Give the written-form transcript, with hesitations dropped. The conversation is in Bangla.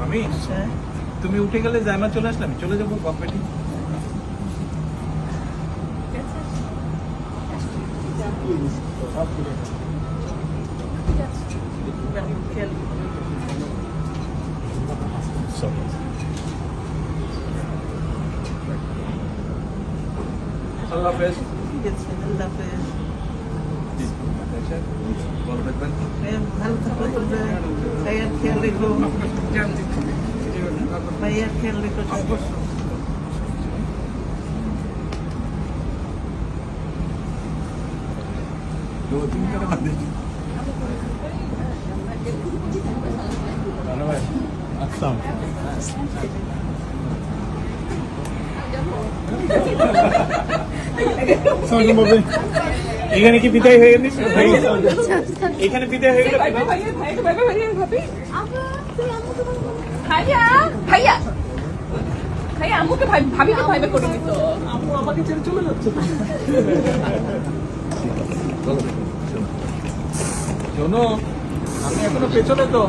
আমি তুমি উঠে গেলে জায়মা চলে আসলাম, চলে যাবো কম্পিটি। আল্লাহ হাফেজ। আল্লাহ হাফেজ। ভালো থাকবেন। ভালো থাকো, তোমরা ভাইয়ার খেয়াল রেখো, ভাইয়ার খেয়াল রেখো। এখানে কি বিদায় হয়ে গেল? এখানে বিদায় হয়ে গেল। ভাইয়া ভাইয়া ভাইয়া আম্মুকে ভাবিকে ভাইবে করে দিত। আম্মু আমাকে ছেড়ে চলে যাচ্ছে। শোনো, আমি এখনো পেছনে তো।